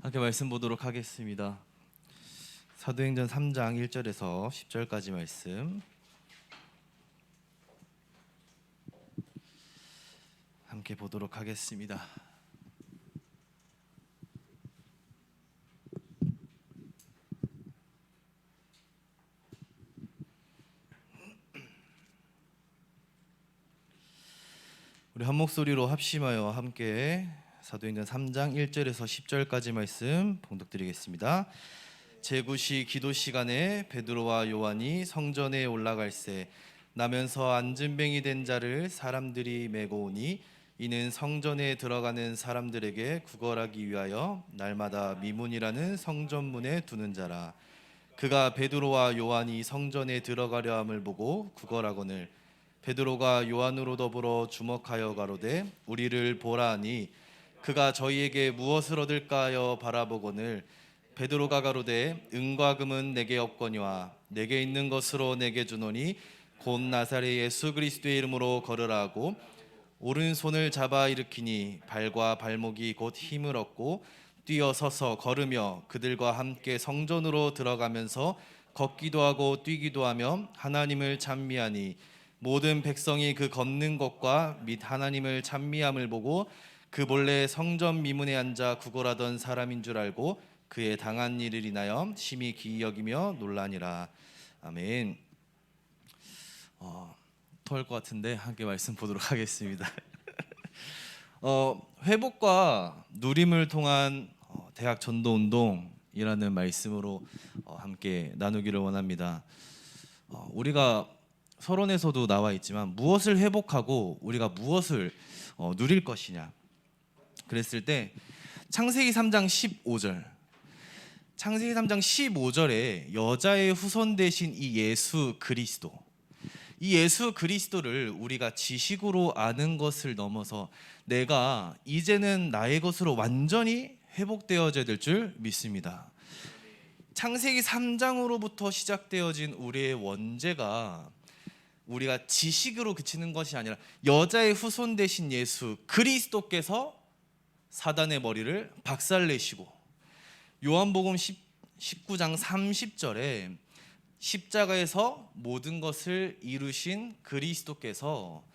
함께 말씀 보도록 하겠습니다. 사도행전 3장 1절에서 10절까지 말씀 함께 보도록 하겠습니다. 우리 한 목소리로 합심하여 함께 사도행전 3장 1절에서 10절까지 말씀 봉독드리겠습니다. 제9시 기도 시간에 베드로와 요한이 성전에 올라갈새 나면서 안진뱅이 된 자를 사람들이 메고 오니 이는 성전에 들어가는 사람들에게 구걸하기 위하여 날마다 미문이라는 성전문에 두는 자라. 그가 베드로와 요한이 성전에 들어가려 함을 보고 구걸하거늘 베드로가 요한으로 더불어 주목하여 가로되 우리를 보라 하니 그가 저희에게 무엇을 얻을까 하여 바라보거늘 베드로가 가로되 은과 금은 내게 없거니와 내게 있는 것으로 내게 주노니 곧 나사렛 예수 그리스도의 이름으로 걸으라 하고 오른손을 잡아 일으키니 발과 발목이 곧 힘을 얻고 뛰어 서서 걸으며 그들과 함께 성전으로 들어가면서 걷기도 하고 뛰기도 하며 하나님을 찬미하니 모든 백성이 그 걷는 것과 및 하나님을 찬미함을 보고 그 본래 성전 미문에 앉아 구걸하던 사람인 줄 알고 그의 당한 일을 인하여 심히 기이 여기며 놀라니라. 아멘. 토할 것 같은데 함께 말씀 보도록 하겠습니다. 회복과 누림을 통한 대학 전도 운동이라는 말씀으로 함께 나누기를 원합니다. 우리가 서론에서도 나와 있지만 무엇을 회복하고 우리가 무엇을 누릴 것이냐 그랬을 때 창세기 3장 15절 창세기 3장 15절에 여자의 후손 되신 이 예수 그리스도 이 예수 그리스도를 우리가 지식으로 아는 것을 넘어서 내가 이제는 나의 것으로 완전히 회복되어져야 될 줄 믿습니다. 창세기 3장으로부터 시작되어진 우리의 원죄가 우리가 지식으로 그치는 것이 아니라 여자의 후손 되신 예수 그리스도께서 사단의 머리를 박살내시고 요한복음 19장 30절에 십자가에서 모든 것을 이루신 그리스도께서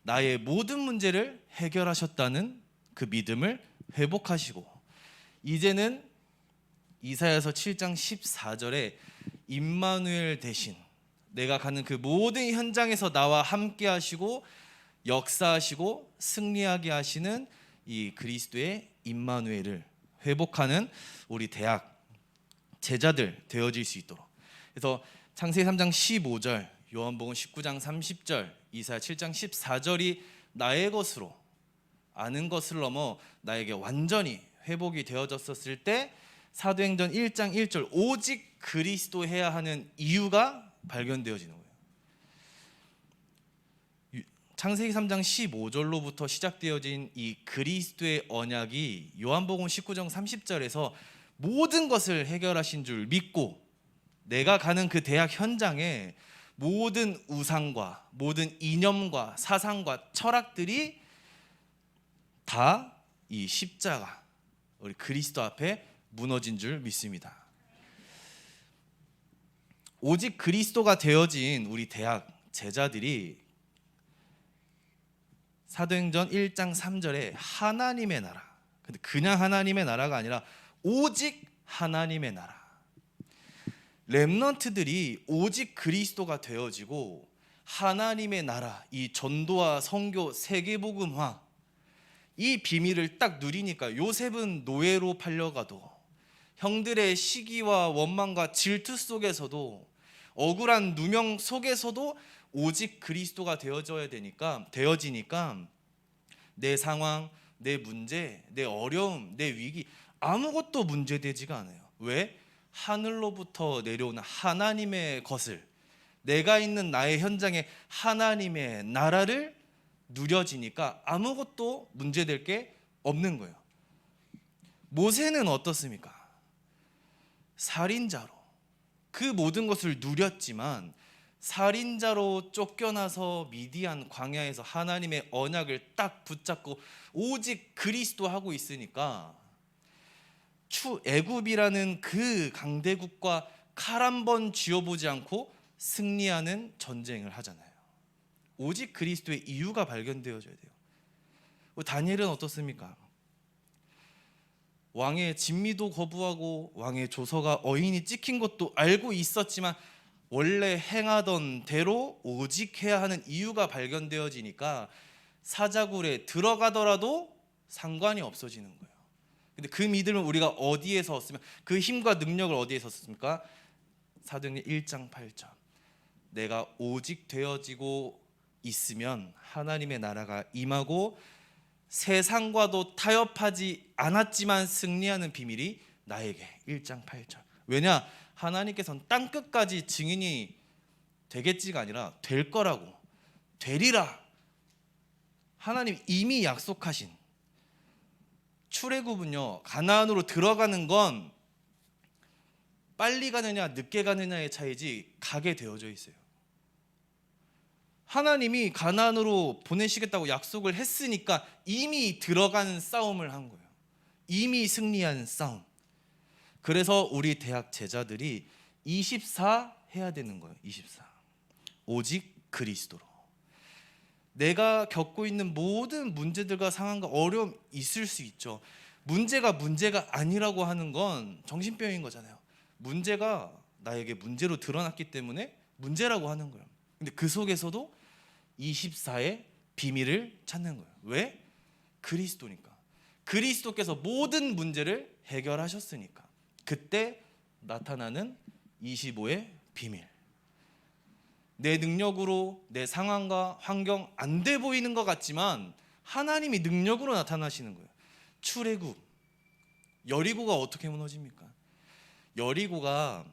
나의 모든 문제를 해결하셨다는 그 믿음을 회복하시고 이제는 이사야서 7장 14절에 임마누엘 대신 내가 가는 그 모든 현장에서 나와 함께 하시고 역사하시고 승리하게 하시는 이 그리스도의 임마누엘을 회복하는 우리 대학 제자들 되어질 수 있도록 그래서 창세기 3장 15절 요한복음 19장 30절 이사야 7장 14절이 나의 것으로 아는 것을 넘어 나에게 완전히 회복이 되어졌었을 때 사도행전 1장 1절 오직 그리스도 해야 하는 이유가 발견되어지는 거예요. 창세기 3장 15절로부터 시작되어진 이 그리스도의 언약이 요한복음 19장 30절에서 모든 것을 해결하신 줄 믿고 내가 가는 그 대학 현장에 모든 우상과 모든 이념과 사상과 철학들이 다 이 십자가 우리 그리스도 앞에 무너진 줄 믿습니다. 오직 그리스도가 되어진 우리 대학 제자들이 사도행전 1장 3절에 하나님의 나라 근데 그냥 하나님의 나라가 아니라 오직 하나님의 나라 렘넌트들이 오직 그리스도가 되어지고 하나님의 나라 이 전도와 선교 세계복음화 이 비밀을 딱 누리니까 요셉은 노예로 팔려가도 형들의 시기와 원망과 질투 속에서도 억울한 누명 속에서도 오직 그리스도가 되어지니까 내 상황, 내 문제, 내 어려움, 내 위기 아무것도 문제되지가 않아요. 왜? 하늘로부터 내려오는 하나님의 것을 내가 있는 나의 현장에 하나님의 나라를 누려지니까 아무것도 문제될 게 없는 거예요. 모세는 어떻습니까? 살인자로 그 모든 것을 누렸지만 살인자로 쫓겨나서 미디안 광야에서 하나님의 언약을 딱 붙잡고 오직 그리스도 하고 있으니까 애굽이라는 그 강대국과 칼 한 번 쥐어보지 않고 승리하는 전쟁을 하잖아요. 오직 그리스도의 이유가 발견되어져야 돼요. 다니엘은 어떻습니까? 왕의 진미도 거부하고 왕의 조서가 어인이 찍힌 것도 알고 있었지만 원래 행하던 대로 오직 해야 하는 이유가 발견되어지니까 사자굴에 들어가더라도 상관이 없어지는 거예요. 근데 그 믿음을 우리가 어디에서 얻으면, 그 힘과 능력을 어디에서 얻습니까? 사도행전 1장 8절. 내가 오직 되어지고 있으면 하나님의 나라가 임하고 세상과도 타협하지 않았지만 승리하는 비밀이 나에게. 1장 8절. 왜냐? 하나님께서는 땅끝까지 증인이 되겠지가 아니라 될 거라고, 되리라. 하나님 이미 약속하신 출애굽은요, 가나안으로 들어가는 건 빨리 가느냐 늦게 가느냐의 차이지 가게 되어져 있어요. 하나님이 가나안으로 보내시겠다고 약속을 했으니까 이미 들어가는 싸움을 한 거예요. 이미 승리한 싸움. 그래서 우리 대학 제자들이 24 해야 되는 거예요. 24. 오직 그리스도로. 내가 겪고 있는 모든 문제들과 상황과 어려움 있을 수 있죠. 문제가 아니라고 하는 건 정신병인 거잖아요. 문제가 나에게 문제로 드러났기 때문에 문제라고 하는 거예요. 근데 그 속에서도 24의 비밀을 찾는 거예요. 왜? 그리스도니까. 그리스도께서 모든 문제를 해결하셨으니까. 그때 나타나는 25의 비밀. 내 능력으로 내 상황과 환경 안 돼 보이는 것 같지만 하나님이 능력으로 나타나시는 거예요. 출애굽, 여리고가 어떻게 무너집니까? 여리고가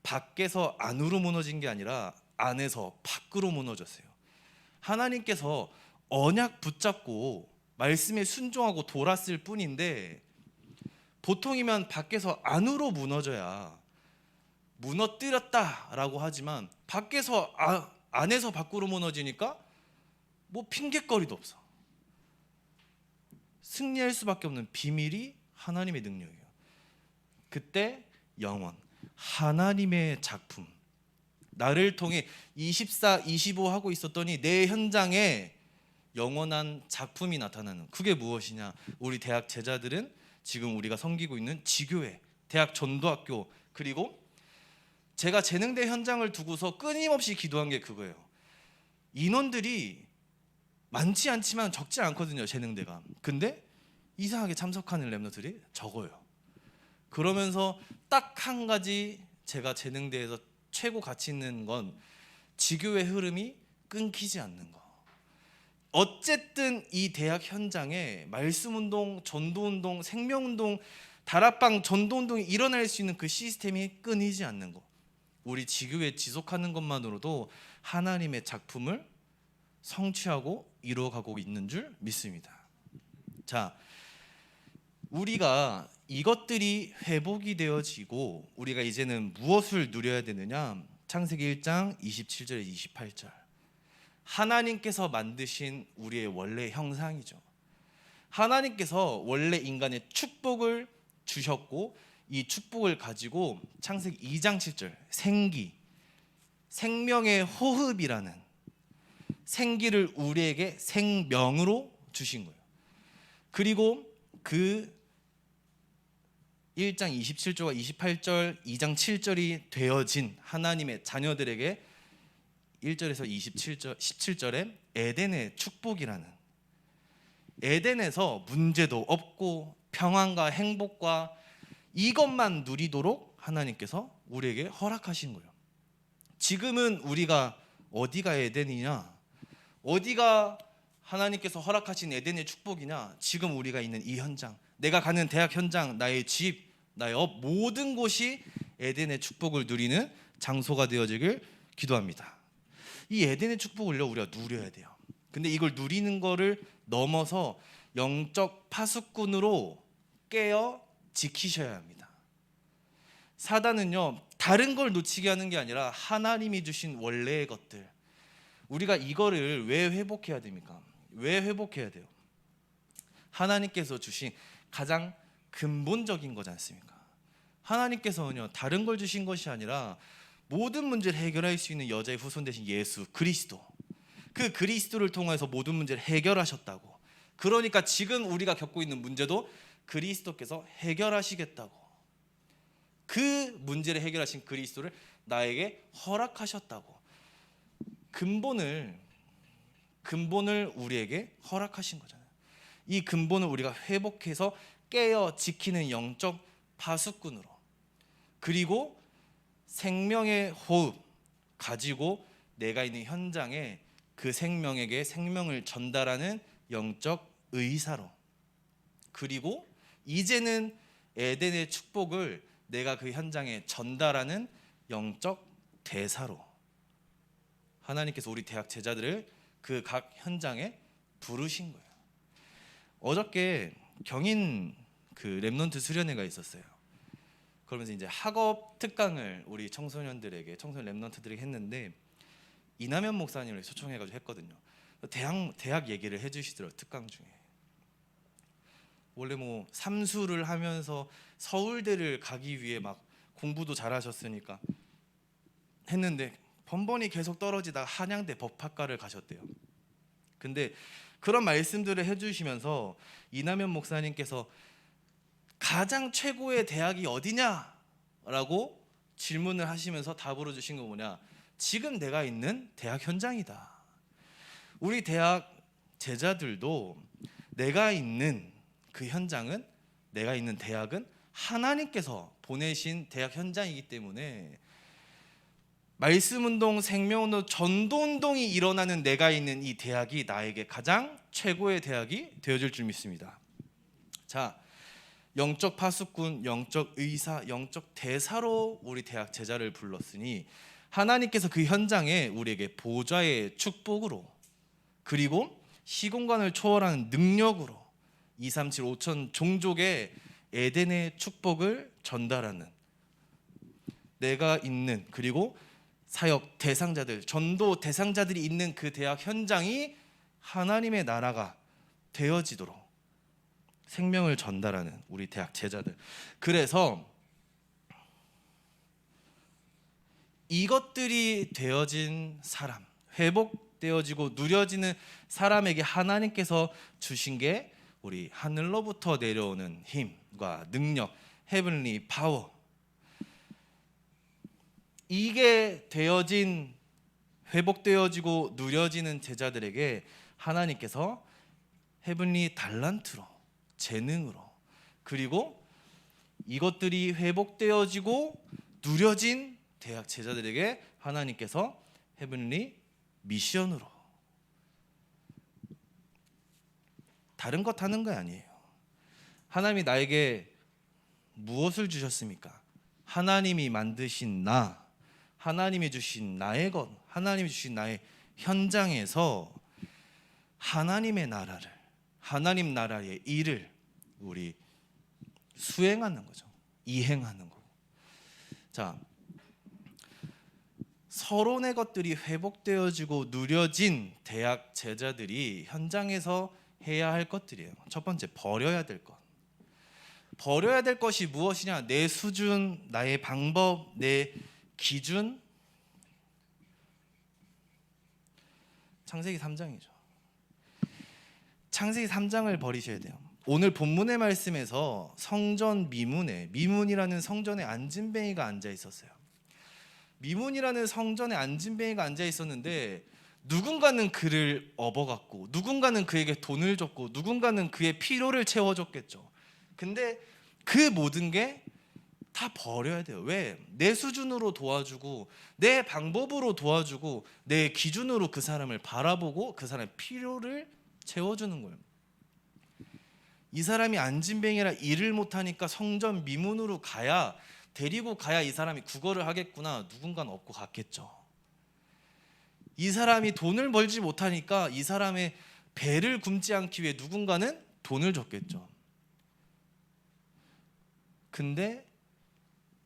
밖에서 안으로 무너진 게 아니라 안에서 밖으로 무너졌어요. 하나님께서 언약 붙잡고 말씀에 순종하고 돌았을 뿐인데, 보통이면 밖에서 안으로 무너져야 무너뜨렸다라고 하지만 밖에서 안에서 밖으로 무너지니까 뭐 핑계거리도 없어. 승리할 수밖에 없는 비밀이 하나님의 능력이에요. 그때 영원, 하나님의 작품. 나를 통해 24, 25 하고 있었더니 내 현장에 영원한 작품이 나타나는, 그게 무엇이냐? 우리 대학 제자들은 지금 우리가 섬기고 있는 지교회, 대학 전도학교, 그리고 제가 재능대 현장을 두고서 끊임없이 기도한 게 그거예요. 인원들이 많지 않지만 적지 않거든요, 재능대가. 근데 이상하게 참석하는 랩너들이 적어요. 그러면서 딱 한 가지 제가 재능대에서 최고 가치 있는 건 지교의 흐름이 끊기지 않는 거. 어쨌든 이 대학 현장에 말씀운동, 전도운동, 생명운동, 다락방 전도운동이 일어날 수 있는 그 시스템이 끊이지 않는 거. 우리 지교회 지속하는 것만으로도 하나님의 작품을 성취하고 이루어가고 있는 줄 믿습니다. 자, 우리가 이것들이 회복이 되어지고 우리가 이제는 무엇을 누려야 되느냐? 창세기 1장 27절에 28절. 하나님께서 만드신 우리의 원래 형상이죠. 하나님께서 원래 인간의 축복을 주셨고 이 축복을 가지고 창세기 2장 7절 생기, 생명의 호흡이라는 생기를 우리에게 생명으로 주신 거예요. 그리고 그 1장 27절과 28절, 2장 7절이 되어진 하나님의 자녀들에게 1절에서 17절에 에덴의 축복이라는, 에덴에서 문제도 없고 평안과 행복과 이것만 누리도록 하나님께서 우리에게 허락하신 거예요. 지금은 우리가 어디가 에덴이냐? 어디가 하나님께서 허락하신 에덴의 축복이냐? 지금 우리가 있는 이 현장, 내가 가는 대학 현장, 나의 집, 나의 업, 모든 곳이 에덴의 축복을 누리는 장소가 되어지길 기도합니다. 이 에덴의 축복을요, 우리가 누려야 돼요. 근데 이걸 누리는 거를 넘어서 영적 파수꾼으로 깨어 지키셔야 합니다. 사단은요, 다른 걸 놓치게 하는 게 아니라 하나님이 주신 원래의 것들, 우리가 이거를 왜 회복해야 됩니까? 왜 회복해야 돼요? 하나님께서 주신 가장 근본적인 거지 않습니까? 하나님께서는요 다른 걸 주신 것이 아니라 모든 문제를 해결할 수 있는 여자의 후손 되신 예수 그리스도, 그 그리스도를 통해서 모든 문제를 해결하셨다고. 그러니까 지금 우리가 겪고 있는 문제도 그리스도께서 해결하시겠다고. 그 문제를 해결하신 그리스도를 나에게 허락하셨다고. 근본을 우리에게 허락하신 거잖아요. 이 근본을 우리가 회복해서 깨어 지키는 영적 파수꾼으로, 그리고 생명의 호흡 가지고 내가 있는 현장에 그 생명에게 생명을 전달하는 영적 의사로, 그리고 이제는 에덴의 축복을 내가 그 현장에 전달하는 영적 대사로 하나님께서 우리 대학 제자들을 그 각 현장에 부르신 거예요. 어저께 경인 그 렘넌트 수련회가 있었어요. 그러면서 이제 학업 특강을 우리 청소년 렘넌트들에게 했는데 이남현 목사님을 초청해가지고 했거든요. 대학 얘기를 해주시더라고요. 특강 중에 원래 뭐 삼수를 하면서 서울대를 가기 위해 막 공부도 잘하셨으니까 했는데 번번이 계속 떨어지다가 한양대 법학과를 가셨대요. 근데 그런 말씀들을 해주시면서 이남현 목사님께서 가장 최고의 대학이 어디냐라고 질문을 하시면서 답으로 주신 거 뭐냐, 지금 내가 있는 대학 현장이다. 우리 대학 제자들도 내가 있는 그 현장은, 내가 있는 대학은 하나님께서 보내신 대학 현장이기 때문에 말씀운동, 생명운동, 전도운동이 일어나는 내가 있는 이 대학이 나에게 가장 최고의 대학이 되어줄 줄 믿습니다. 자, 영적 파수꾼, 영적 의사, 영적 대사로 우리 대학 제자를 불렀으니 하나님께서 그 현장에 우리에게 보좌의 축복으로, 그리고 시공간을 초월하는 능력으로 237 5천 종족의 에덴의 축복을 전달하는 내가 있는, 그리고 사역 대상자들, 전도 대상자들이 있는 그 대학 현장이 하나님의 나라가 되어지도록 생명을 전달하는 우리 대학 제자들. 그래서 이것들이 되어진 사람, 회복되어지고 누려지는 사람에게 하나님께서 주신 게 우리 하늘로부터 내려오는 힘과 능력, 헤븐리 파워. 이게 되어진, 회복되어지고 누려지는 제자들에게 하나님께서 헤븐리 달란트로, 재능으로, 그리고 이것들이 회복되어지고 누려진 대학 제자들에게 하나님께서 헤븐리 미션으로, 다른 것 하는 거 아니에요. 하나님이 나에게 무엇을 주셨습니까? 하나님이 만드신 나, 하나님이 주신 나의 것, 하나님이 주신 나의 현장에서 하나님의 나라를, 하나님 나라의 일을 우리 수행하는 거죠. 이행하는 거고. 자, 서론의 것들이 회복되어지고 누려진 대학 제자들이 현장에서 해야 할 것들이에요. 첫 번째, 버려야 될 것. 버려야 될 것이 무엇이냐? 내 수준, 나의 방법, 내 기준. 창세기 3장이죠. 창세기 3장을 버리셔야 돼요. 오늘 본문의 말씀에서 성전 미문이라는 성전에 안진뱅이가 앉아 있었어요. 미문이라는 성전에 안진뱅이가 앉아 있었는데 누군가는 그를 업어갔고, 누군가는 그에게 돈을 줬고, 누군가는 그의 필요를 채워줬겠죠. 근데 그 모든 게 다 버려야 돼요. 왜? 내 수준으로 도와주고, 내 방법으로 도와주고, 내 기준으로 그 사람을 바라보고 그 사람의 필요를 채워주는 거예요. 이 사람이 안진뱅이라 일을 못하니까 성전 미문으로 가야, 데리고 가야 이 사람이 국어를 하겠구나, 누군가는 업고 갔겠죠. 이 사람이 돈을 벌지 못하니까 이 사람의 배를 굶지 않기 위해 누군가는 돈을 줬겠죠. 근데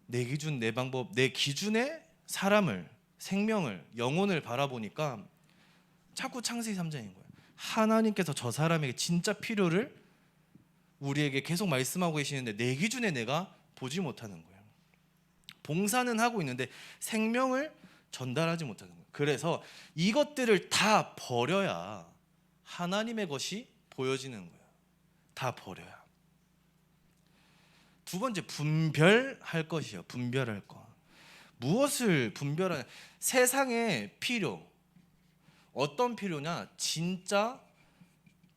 내 기준, 내 방법, 내 기준의 사람을, 생명을, 영혼을 바라보니까 자꾸 창세기 3장인 거예요. 하나님께서 저 사람에게 진짜 필요를 우리에게 계속 말씀하고 계시는데 내 기준에 내가 보지 못하는 거예요. 봉사는 하고 있는데 생명을 전달하지 못하는 거예요. 그래서 이것들을 다 버려야 하나님의 것이 보여지는 거예요. 다 버려야. 두 번째, 분별할 것이요. 분별할 것. 무엇을 분별하냐? 세상의 필요. 어떤 필요냐? 진짜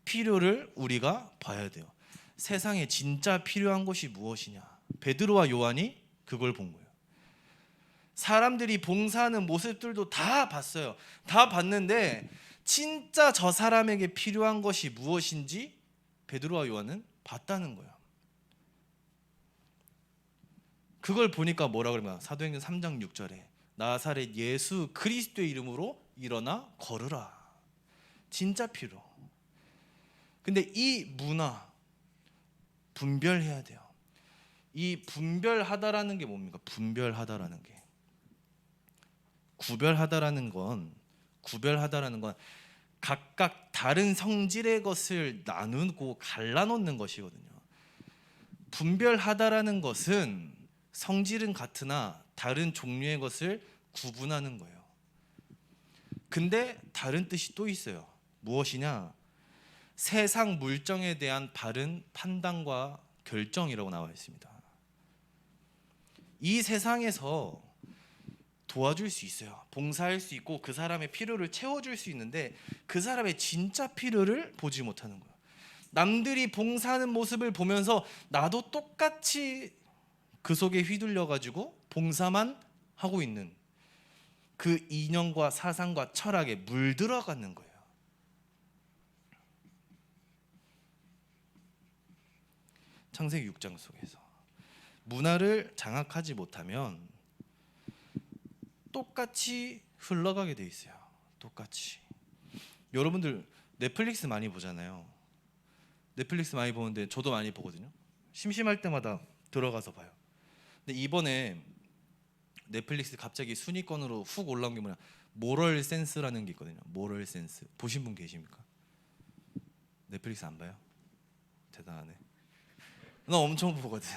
필요를 우리가 봐야 돼요. 세상에 진짜 필요한 것이 무엇이냐? 베드로와 요한이 그걸 본 거예요. 사람들이 봉사하는 모습들도 다 봤어요. 다 봤는데 진짜 저 사람에게 필요한 것이 무엇인지 베드로와 요한은 봤다는 거예요. 그걸 보니까 뭐라 그러면 사도행전 3장 6절에 나사렛 예수 그리스도의 이름으로 일어나 걸으라. 진짜 필요. 근데 이 문화 분별해야 돼요. 이 분별하다라는 게 뭡니까? 분별하다라는 게 구별하다라는 건 각각 다른 성질의 것을 나누고 갈라놓는 것이거든요. 분별하다라는 것은 성질은 같으나 다른 종류의 것을 구분하는 거예요. 근데 다른 뜻이 또 있어요. 무엇이냐? 세상 물정에 대한 바른 판단과 결정이라고 나와 있습니다. 이 세상에서 도와줄 수 있어요. 봉사할 수 있고 그 사람의 필요를 채워줄 수 있는데 그 사람의 진짜 필요를 보지 못하는 거예요. 남들이 봉사하는 모습을 보면서 나도 똑같이 그 속에 휘둘려 가지고 봉사만 하고 있는 그 이념과 사상과 철학에 물들어가는 거예요. 창세기 6장 속에서 문화를 장악하지 못하면 똑같이 흘러가게 돼 있어요. 똑같이. 여러분들 넷플릭스 많이 보잖아요. 넷플릭스 많이 보는데 저도 많이 보거든요. 심심할 때마다 들어가서 봐요. 근데 이번에 넷플릭스 갑자기 순위권으로 훅 올라온 게 뭐냐? 모럴 센스라는 게 있거든요. 모럴 센스. 보신 분 계십니까? 넷플릭스 안 봐요? 대단하네. 나 엄청 보거든.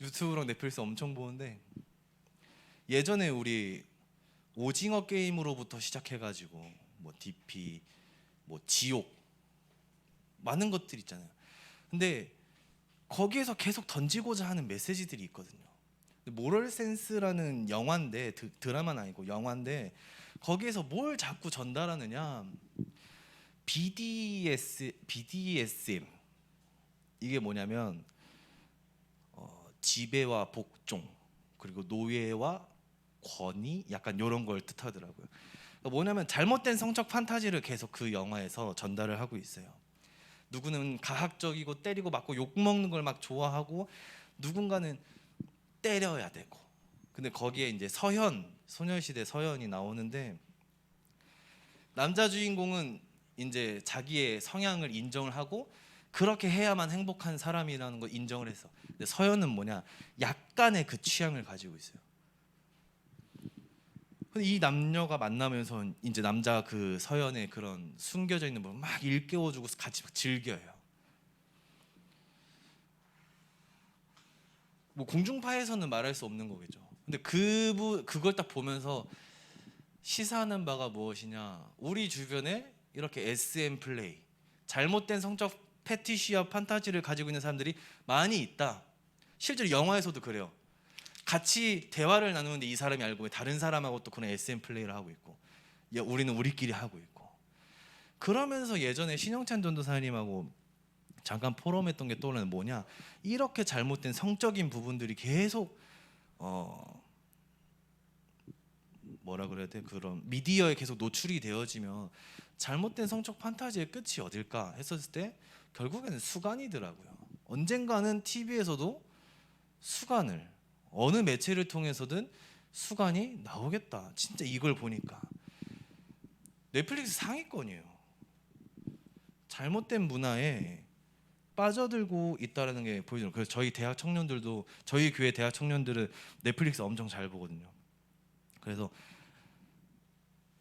유튜브랑 넷플릭스 엄청 보는데 예전에 우리 오징어 게임으로부터 시작해가지고 뭐 DP, 뭐 지옥 많은 것들 있잖아요. 근데 거기에서 계속 던지고자 하는 메시지들이 있거든요. 모럴 센스라는 영화인데 드라마는 아니고 영화인데 거기에서 뭘 자꾸 전달하느냐? BDSM 이게 뭐냐면 지배와 복종 그리고 노예와 권위 약간 이런 걸 뜻하더라고요. 그러니까 뭐냐면 잘못된 성적 판타지를 계속 그 영화에서 전달을 하고 있어요. 누구는 가학적이고 때리고 맞고 욕 먹는 걸 막 좋아하고 누군가는 때려야 되고. 근데 거기에 이제 소녀시대 서현이 나오는데 남자 주인공은 이제 자기의 성향을 인정을 하고 그렇게 해야만 행복한 사람이라는 걸 인정을 했어. 근데 서현은 뭐냐? 약간의 그 취향을 가지고 있어요. 근데 이 남녀가 만나면서 이제 남자 그 서현의 그런 숨겨져 있는 부분 막 일깨워주고 같이 막 즐겨요. 뭐 공중파에서는 말할 수 없는 거겠죠. 근데 그걸 딱 보면서 시사하는 바가 무엇이냐? 우리 주변에 이렇게 SM 플레이, 잘못된 성적 패티시와 판타지를 가지고 있는 사람들이 많이 있다. 실제로 영화에서도 그래요. 같이 대화를 나누는데 이 사람이 알고 다른 사람하고 또 그런 SM 플레이를 하고 있고, 우리는 우리끼리 하고 있고. 그러면서 예전에 신영찬 전도사님하고 잠깐 포럼했던 게 떠오르는 뭐냐? 이렇게 잘못된 성적인 부분들이 계속 뭐라 그래야 돼? 그런 미디어에 계속 노출이 되어지면 잘못된 성적 판타지의 끝이 어딜까 했었을 때 결국에는 수간이더라고요. 언젠가는 TV에서도 수간을 어느 매체를 통해서든 수간이 나오겠다. 진짜 이걸 보니까 넷플릭스 상위권이에요. 잘못된 문화에 빠져들고 있다는 게 보이죠. 그래서 저희 대학 청년들도 저희 교회 대학 청년들은 넷플릭스 엄청 잘 보거든요. 그래서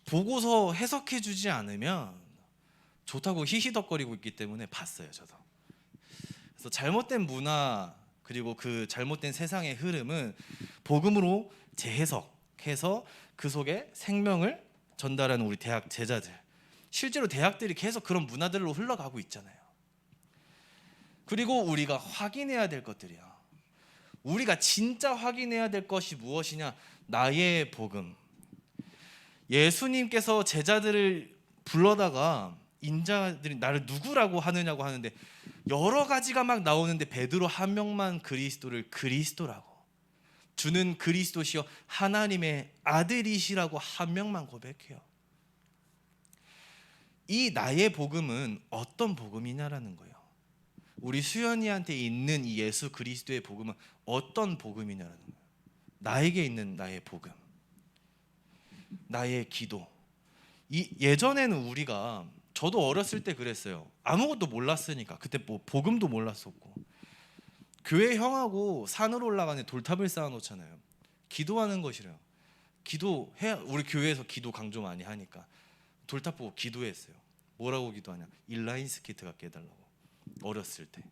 보고서 해석해 주지 않으면 좋다고 히히덕거리고 있기 때문에 봤어요, 저도. 그래서 잘못된 문화 그리고 그 잘못된 세상의 흐름은 복음으로 재해석해서 그 속에 생명을 전달하는 우리 대학 제자들, 실제로 대학들이 계속 그런 문화들로 흘러가고 있잖아요. 그리고 우리가 확인해야 될 것들이야. 우리가 진짜 확인해야 될 것이 무엇이냐? 나의 복음. 예수님께서 제자들을 불러다가 인자들이 나를 누구라고 하느냐고 하는데 여러 가지가 막 나오는데 베드로 한 명만 그리스도를 그리스도라고, 주는 그리스도시요 하나님의 아들이시라고 한 명만 고백해요. 이 나의 복음은 어떤 복음이냐라는 거예요. 우리 수연이한테 있는 이 예수 그리스도의 복음은 어떤 복음이냐라는 거예요. 나에게 있는 나의 복음, 나의 기도. 예전에는 우리가, 저도 어렸을 때 그랬어요. 아무것도 몰랐으니까. 그때 뭐 복음도 몰랐었고, 교회 형하고 산으로 올라가는 돌탑을 쌓아놓잖아요. 기도하는 것이래요. 기도해. 우리 교회에서 기도 강조 많이 하니까 돌탑 보고 기도했어요. 뭐라고 기도하냐? 인라인 스케이트가 깨달라고. 어렸을 때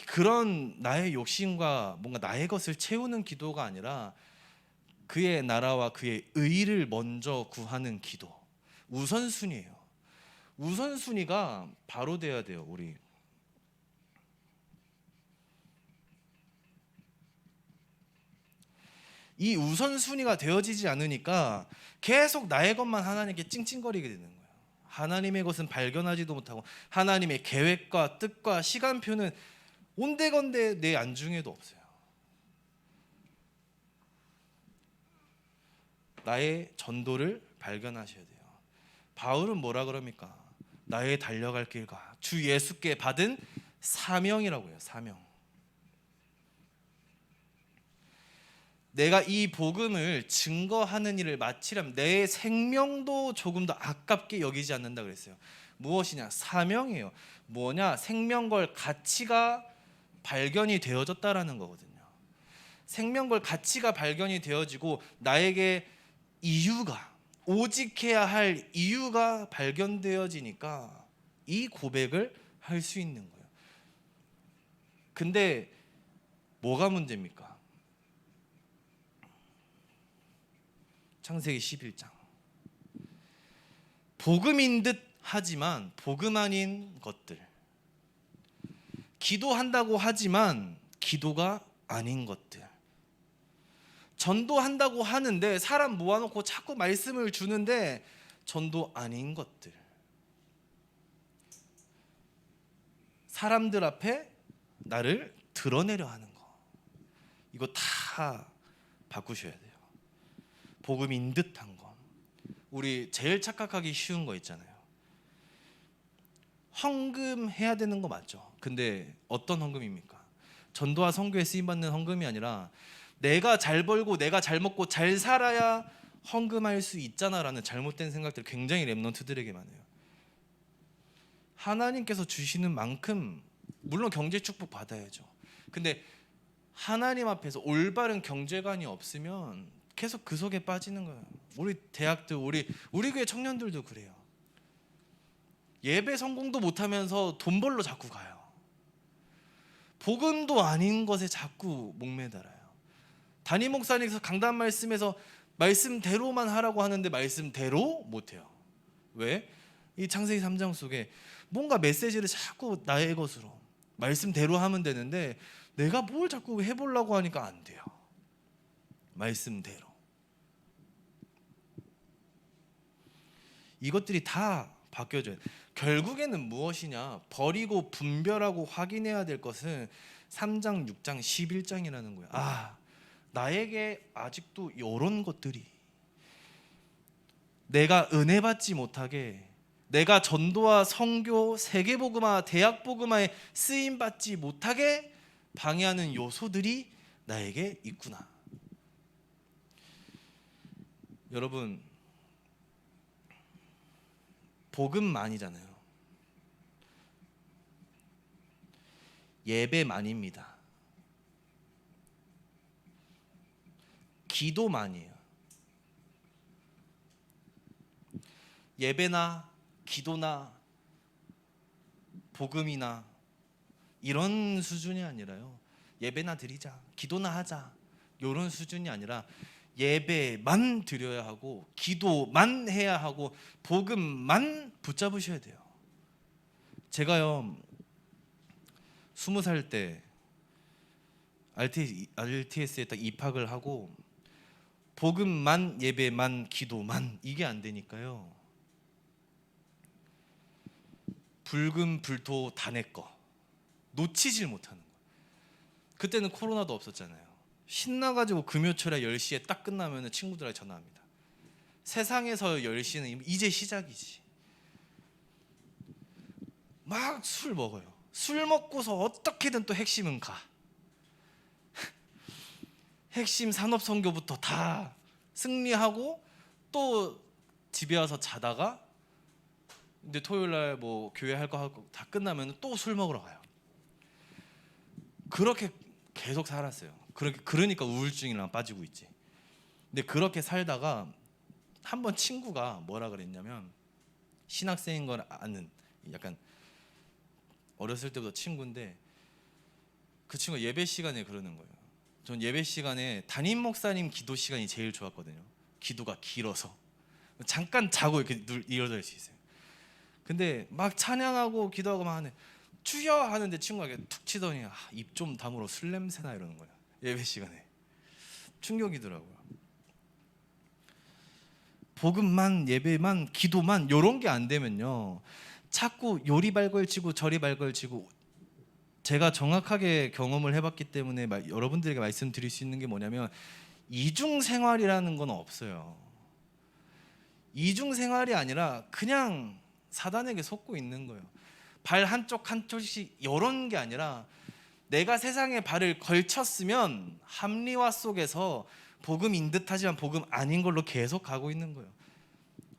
그런 나의 욕심과 뭔가 나의 것을 채우는 기도가 아니라 그의 나라와 그의 의를 먼저 구하는 기도, 우선순위예요. 우선순위가 바로 돼야 돼요. 우리 이 우선순위가 되어지지 않으니까 계속 나의 것만 하나님께 찡찡거리게 되는 거예요. 하나님의 것은 발견하지도 못하고 하나님의 계획과 뜻과 시간표는 온데건데 내 안중에도 없어요. 나의 전도를 발견하셔야 돼요. 바울은 뭐라 그럽니까? 나의 달려갈 길과 주 예수께 받은 사명이라고 해요. 사명. 내가 이 복음을 증거하는 일을 마치려면 내 생명도 조금 더 아깝게 여기지 않는다 그랬어요. 무엇이냐? 사명이에요. 뭐냐? 생명걸 가치가 발견이 되어졌다라는 거거든요. 생명걸 가치가 발견이 되어지고 나에게 이유가, 오직해야 할 이유가 발견되어지니까 이 고백을 할 수 있는 거예요. 근데 뭐가 문제입니까? 창세기 11장. 복음인 듯 하지만 복음 아닌 것들. 기도한다고 하지만 기도가 아닌 것들. 전도한다고 하는데 사람 모아놓고 자꾸 말씀을 주는데 전도 아닌 것들. 사람들 앞에 나를 드러내려 하는 거. 이거 다 바꾸셔야 돼요. 복음인 듯한 거. 우리 제일 착각하기 쉬운 거 있잖아요. 헌금 해야 되는 거 맞죠? 근데 어떤 헌금입니까? 전도와 선교에 쓰임받는 헌금이 아니라 내가 잘 벌고 내가 잘 먹고 잘 살아야 헌금할 수 있잖아라는 잘못된 생각들 굉장히 랩런트들에게 많아요. 하나님께서 주시는 만큼 물론 경제 축복 받아야죠. 근데 하나님 앞에서 올바른 경제관이 없으면 계속 그 속에 빠지는 거예요. 우리 대학들, 우리 교회 청년들도 그래요. 예배 성공도 못하면서 돈 벌러 자꾸 가요. 복음도 아닌 것에 자꾸 목매달아요. 담임 목사님께서 강단 말씀에서 말씀대로만 하라고 하는데 말씀대로 못해요. 왜? 이 창세기 3장 속에 뭔가 메시지를 자꾸 나의 것으로 말씀대로 하면 되는데 내가 뭘 자꾸 해보려고 하니까 안 돼요. 말씀대로. 이것들이 다 바뀌어져요. 결국에는 무엇이냐? 버리고 분별하고 확인해야 될 것은 3장, 6장, 11장이라는 거예요. 나에게 아직도 이런 것들이, 내가 은혜 받지 못하게, 내가 전도와 선교, 세계복음화, 대학복음화에 쓰임 받지 못하게 방해하는 요소들이 나에게 있구나. 여러분, 복음만이잖아요. 예배만입니다. 기도만이에요. 예배나 기도나 복음이나 이런 수준이 아니라요. 예배나 드리자, 기도나 하자, 이런 수준이 아니라 예배만 드려야 하고 기도만 해야 하고 복음만 붙잡으셔야 돼요. 제가요 20살 때 RTS에 딱 입학을 하고 복음만 예배만 기도만 이게 안 되니까요. 붉은 불토 다 내 거 놓치질 못하는 거예요. 그때는 코로나도 없었잖아요. 신나가지고 금요철에 10시에 딱 끝나면 친구들한테 전화합니다. 세상에서 10시는 이제 시작이지. 막 술 먹어요. 술 먹고서 어떻게든 또 핵심은 가. 핵심 산업선교부터 다 승리하고 또 집에 와서 자다가 근데 토요일날 뭐 교회 할 거 하고 다 끝나면 또 술 먹으러 가요. 그렇게 계속 살았어요. 그러니까 우울증이랑 빠지고 있지. 근데 그렇게 살다가 한번 친구가 뭐라 그랬냐면, 신학생인 걸 아는 약간 어렸을 때부터 친구인데 그 친구가 예배 시간에 그러는 거예요. 전 예배 시간에 담임 목사님 기도 시간이 제일 좋았거든요. 기도가 길어서 잠깐 자고 이렇게 일어날 수 있어요. 근데 막 찬양하고 기도하고 막 하네. 주여 하는데 친구가 이렇게 툭 치더니 입 좀 다물어 술 냄새나 이러는 거예요. 예배 시간에. 충격이더라고요. 복음만 예배만 기도만 이런 게 안 되면요, 자꾸 요리 발걸치고 저리 발걸치고. 제가 정확하게 경험을 해봤기 때문에 여러분들에게 말씀드릴 수 있는 게 뭐냐면, 이중생활이라는 건 없어요. 이중생활이 아니라 그냥 사단에게 속고 있는 거예요. 발 한쪽 한쪽씩 이런 게 아니라 내가 세상에 발을 걸쳤으면 합리화 속에서 복음인 듯하지만 복음 아닌 걸로 계속 가고 있는 거예요.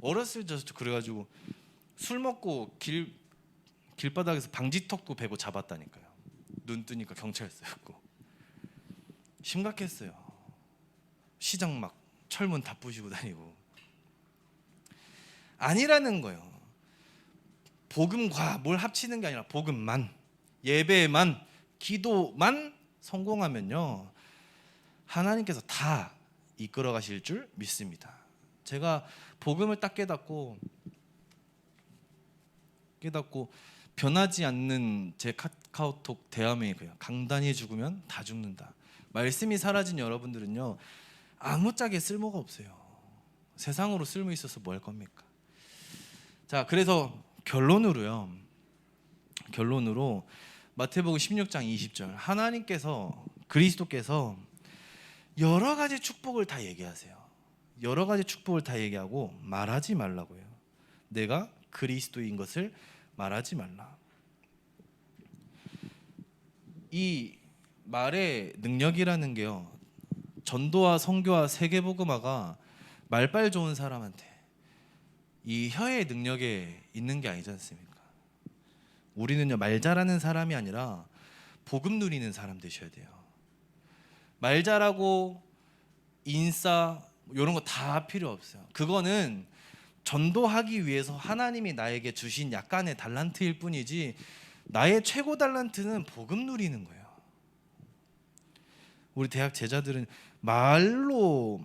어렸을 때 그래가지고 술 먹고 길바닥에서 방지턱도 베고 잡았다니까요. 눈 뜨니까 경찰서였고. 심각했어요. 시장 막 철문 다 부시고 다니고. 아니라는 거예요. 복음과 뭘 합치는 게 아니라 복음만, 예배만, 기도만 성공하면요, 하나님께서 다 이끌어 가실 줄 믿습니다. 제가 복음을 딱 깨닫고 변하지 않는 제 카카오톡 대화명이 그래요. 강단이 죽으면 다 죽는다. 말씀이 사라진 여러분들은요, 아무짝에 쓸모가 없어요. 세상으로 쓸모 있어서 뭐 할 겁니까? 자, 그래서 결론으로 마태복음 16장 20절, 하나님께서, 그리스도께서 여러 가지 축복을 다 얘기하세요. 여러 가지 축복을 다 얘기하고 말하지 말라고요. 내가 그리스도인 것을 말하지 말라. 이 말의 능력이라는 게요, 전도와 선교와 세계복음화가 말빨 좋은 사람한테 이 혀의 능력에 있는 게 아니지 않습니까? 우리는요, 말 잘하는 사람이 아니라 복음 누리는 사람 되셔야 돼요. 말 잘하고 인싸 이런 거 다 필요 없어요. 그거는 전도하기 위해서 하나님이 나에게 주신 약간의 달란트일 뿐이지, 나의 최고 달란트는 복음 누리는 거예요. 우리 대학 제자들은 말로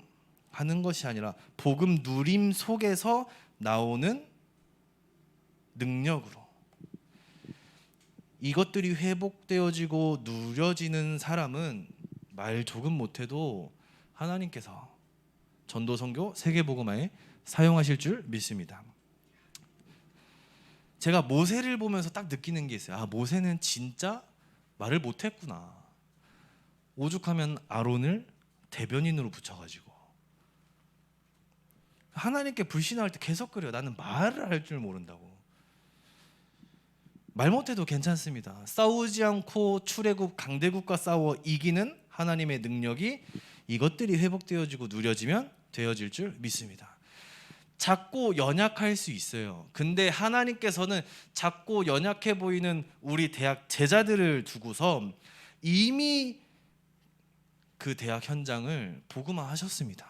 하는 것이 아니라 복음 누림 속에서 나오는 능력으로 이것들이 회복되어지고 누려지는 사람은 말 조금 못해도 하나님께서 전도 선교 세계복음화에 사용하실 줄 믿습니다. 제가 모세를 보면서 딱 느끼는 게 있어요. 모세는 진짜 말을 못했구나. 오죽하면 아론을 대변인으로 붙여가지고 하나님께 불신할 때 계속 그래요. 나는 말을 할 줄 모른다고. 말 못해도 괜찮습니다. 싸우지 않고 출애굽 강대국과 싸워 이기는 하나님의 능력이 이것들이 회복되어지고 누려지면 되어질 줄 믿습니다. 작고 연약할 수 있어요. 근데 하나님께서는 작고 연약해 보이는 우리 대학 제자들을 두고서 이미 그 대학 현장을 복음화하셨습니다.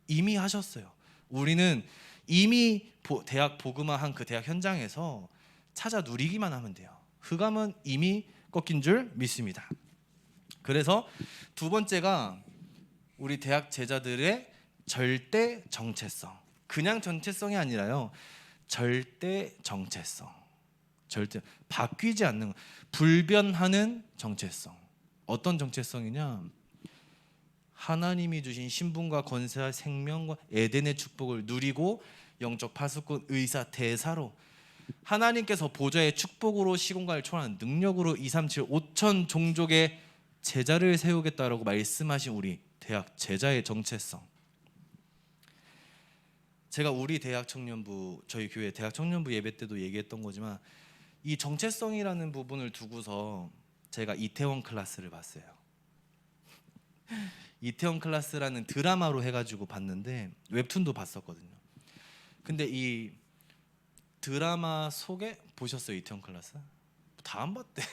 이미 하셨어요. 우리는 이미 대학 복음화한 그 대학 현장에서 찾아 누리기만 하면 돼요. 흑암은 이미 꺾인 줄 믿습니다. 그래서 두 번째가 우리 대학 제자들의 절대 정체성. 그냥 정체성이 아니라요, 절대 정체성. 절대 바뀌지 않는, 불변하는 정체성. 어떤 정체성이냐? 하나님이 주신 신분과 권세와 생명과 에덴의 축복을 누리고 영적 파수꾼, 의사, 대사로 하나님께서 보좌의 축복으로 시공간을 초월하는 능력으로 237 5천 종족의 제자를 세우겠다라고 말씀하신 우리 대학 제자의 정체성. 제가 우리 대학 청년부, 저희 교회 대학 청년부 예배 때도 얘기했던 거지만, 이 정체성이라는 부분을 두고서 제가 이태원 클래스를 봤어요. 이태원 클래스라는 드라마로 해가지고 봤는데, 웹툰도 봤었거든요. 근데 이 드라마 속에 보셨어요? 이태원 클래스? 다 안 봤대.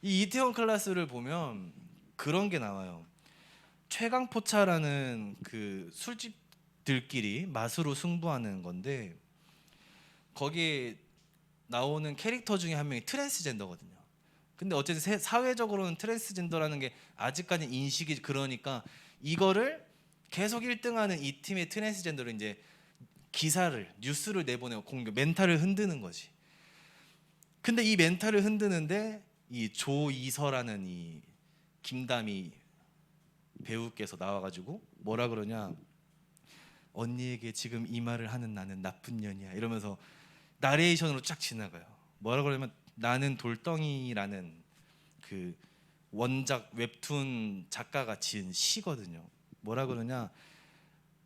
이 이태원 클래스를 보면 그런 게 나와요. 최강포차라는 그 술집들끼리 맛으로 승부하는 건데, 거기에 나오는 캐릭터 중에 한 명이 트랜스젠더거든요. 근데 어쨌든 사회적으로는 트랜스젠더라는 게 아직까지 인식이 그러니까, 이거를 계속 1등하는 이 팀의 트랜스젠더를 이제 기사를, 뉴스를 내보내고 멘탈을 흔드는 거지. 근데 이 멘탈을 흔드는데 이 조이서라는 이 김다미 배우께서 나와가지고 뭐라 그러냐, 언니에게 지금 이 말을 하는 나는 나쁜 년이야 이러면서 나레이션으로 쫙 지나가요. 뭐라 그러냐면, 나는 돌덩이라는 그 원작 웹툰 작가가 지은 시거든요. 뭐라 그러냐,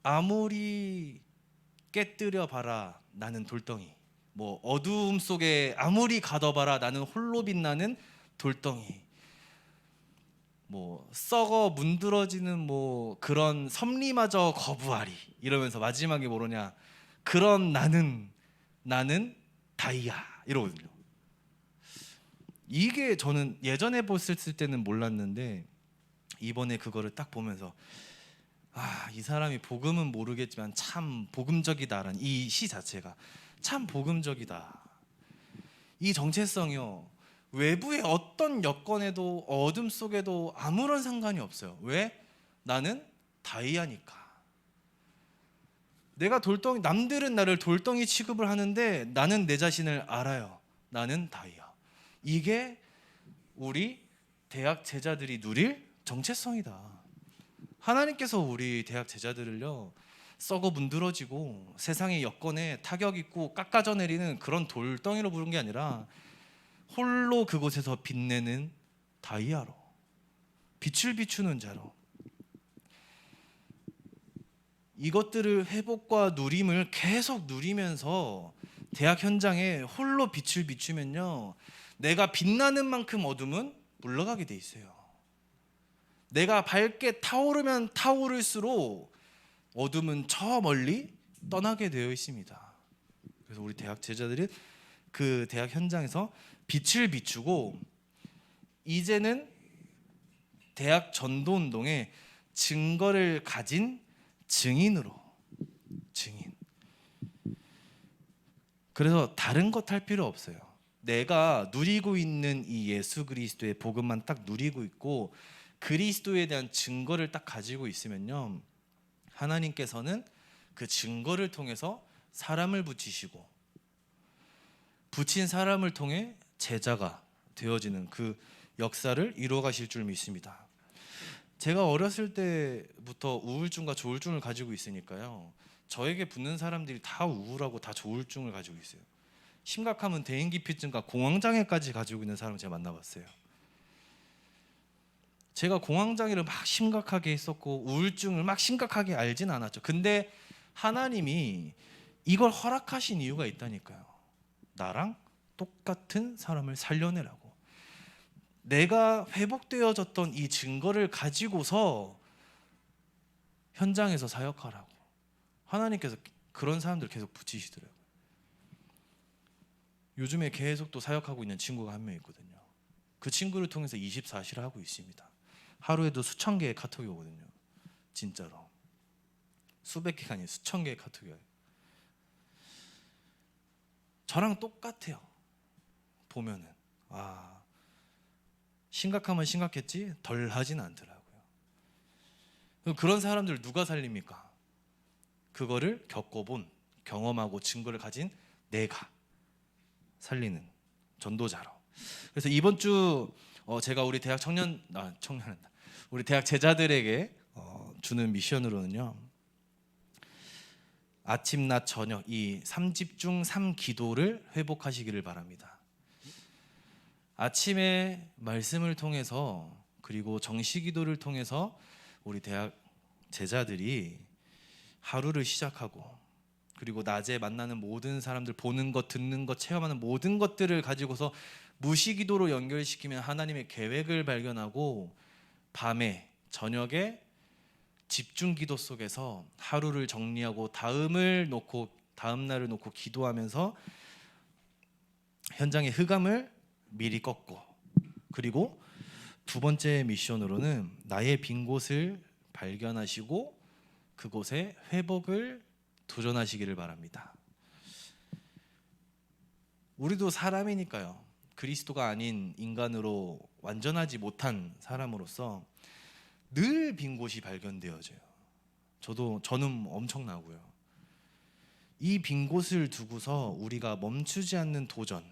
아무리 깨뜨려 봐라 나는 돌덩이, 뭐 어두움 속에 아무리 가둬봐라 나는 홀로 빛나는 돌덩이, 뭐 썩어 문드러지는 뭐 그런 섭리마저 거부하리 이러면서 마지막에 뭐로냐, 그런 나는 다이아 이러거든요. 이게 저는 예전에 봤을 때는 몰랐는데, 이번에 그거를 딱 보면서 이 사람이 복음은 모르겠지만 참 복음적이다라는 이 시 자체가 참 복음적이다. 이 정체성이요, 외부의 어떤 여건에도 어둠 속에도 아무런 상관이 없어요. 왜? 나는 다이아니까. 내가 돌덩이, 남들은 나를 돌덩이 취급을 하는데 나는 내 자신을 알아요. 나는 다이아. 이게 우리 대학 제자들이 누릴 정체성이다. 하나님께서 우리 대학 제자들을요, 썩어 문드러지고 세상의 여건에 타격 있고 깎아져 내리는 그런 돌덩이로 부른 게 아니라, 홀로 그곳에서 빛내는 다이아로, 빛을 비추는 자로, 이것들을 회복과 누림을 계속 누리면서 대학 현장에 홀로 빛을 비추면요, 내가 빛나는 만큼 어둠은 물러가게 돼 있어요. 내가 밝게 타오르면 타오를수록 어둠은 저 멀리 떠나게 되어 있습니다. 그래서 우리 대학 제자들이 그 대학 현장에서 빛을 비추고, 이제는 대학 전도 운동에 증거를 가진 증인으로, 증인. 그래서 다른 것 할 필요 없어요. 내가 누리고 있는 이 예수 그리스도의 복음만 딱 누리고 있고 그리스도에 대한 증거를 딱 가지고 있으면요, 하나님께서는 그 증거를 통해서 사람을 붙이시고, 붙인 사람을 통해 제자가 되어지는 그 역사를 이루어 가실 줄 믿습니다. 제가 어렸을 때부터 우울증과 조울증을 가지고 있으니까요, 저에게 붙는 사람들이 다 우울하고 다 조울증을 가지고 있어요. 심각하면 대인기피증과 공황장애까지 가지고 있는 사람을 제가 만나봤어요. 제가 공황장애를 막 심각하게 했었고 우울증을 막 심각하게 알진 않았죠. 근데 하나님이 이걸 허락하신 이유가 있다니까요. 나랑 똑같은 사람을 살려내라고. 내가 회복되어졌던 이 증거를 가지고서 현장에서 사역하라고. 하나님께서 그런 사람들 계속 붙이시더라고요. 요즘에 계속 또 사역하고 있는 친구가 한 명 있거든요. 그 친구를 통해서 24시를 하고 있습니다. 하루에도 수천 개의 카톡이 오거든요. 진짜로 수백 개가 아니에요. 수천 개의 카톡이 와요. 저랑 똑같아요. 보면은 심각하면 심각했지 덜 하진 않더라고요. 그런 사람들 누가 살립니까? 그거를 겪어본, 경험하고 증거를 가진 내가 살리는 전도자로. 그래서 이번 주 제가 우리 대학 우리 대학 제자들에게 주는 미션으로는요, 아침, 낮, 저녁 이 3집중 3기도를 회복하시기를 바랍니다. 아침에 말씀을 통해서 그리고 정시기도를 통해서 우리 대학 제자들이 하루를 시작하고, 그리고 낮에 만나는 모든 사람들, 보는 것, 듣는 것, 체험하는 모든 것들을 가지고서 무시기도로 연결시키면 하나님의 계획을 발견하고, 밤에 저녁에 집중기도 속에서 하루를 정리하고 다음 날을 놓고 기도하면서 현장의 흑암을 미리 꺾고, 그리고 두 번째 미션으로는 나의 빈 곳을 발견하시고 그곳에 회복을 도전하시기를 바랍니다. 우리도 사람이니까요. 그리스도가 아닌 인간으로 완전하지 못한 사람으로서 늘 빈 곳이 발견되어져요. 저는 엄청나고요. 이 빈 곳을 두고서 우리가 멈추지 않는 도전,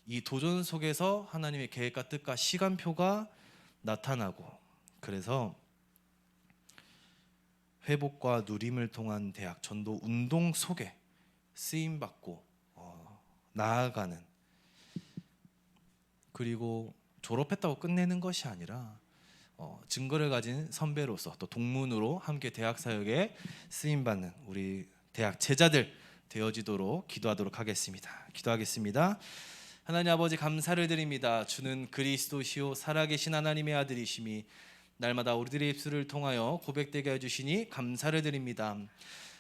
이 도전 속에서 하나님의 계획과 뜻과 시간표가 나타나고, 그래서 회복과 누림을 통한 대학 전도 운동 속에 쓰임받고 나아가는, 그리고 졸업했다고 끝내는 것이 아니라 증거를 가진 선배로서 또 동문으로 함께 대학 사역에 쓰임받는 우리 대학 제자들 되어지도록 기도하도록 하겠습니다. 기도하겠습니다. 하나님 아버지, 감사를 드립니다. 주는 그리스도시요 살아계신 하나님의 아들이심이 날마다 우리들의 입술을 통하여 고백되게 해주시니 감사를 드립니다.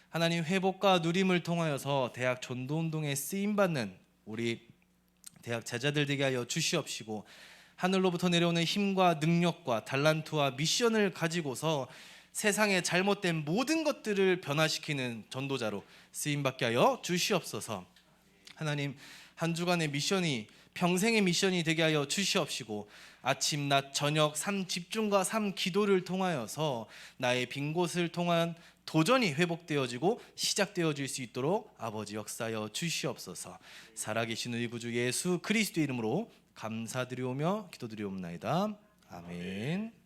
하나님, 회복과 누림을 통하여서 대학 전도운동에 쓰임받는 우리 대학 제자들 되게 하여 주시옵시고, 하늘로부터 내려오는 힘과 능력과 달란트와 미션을 가지고서 세상의 잘못된 모든 것들을 변화시키는 전도자로 쓰임받게 하여 주시옵소서. 하나님, 한 주간의 미션이 평생의 미션이 되게 하여 주시옵시고, 아침, 낮, 저녁 3집중과 3기도를 통하여서 나의 빈 곳을 통한 도전이 회복되어지고 시작되어질 수 있도록 아버지 역사하여 주시옵소서. 살아계신 우리 구주 예수 그리스도 이름으로 감사드리오며 기도드리옵나이다. 아멘.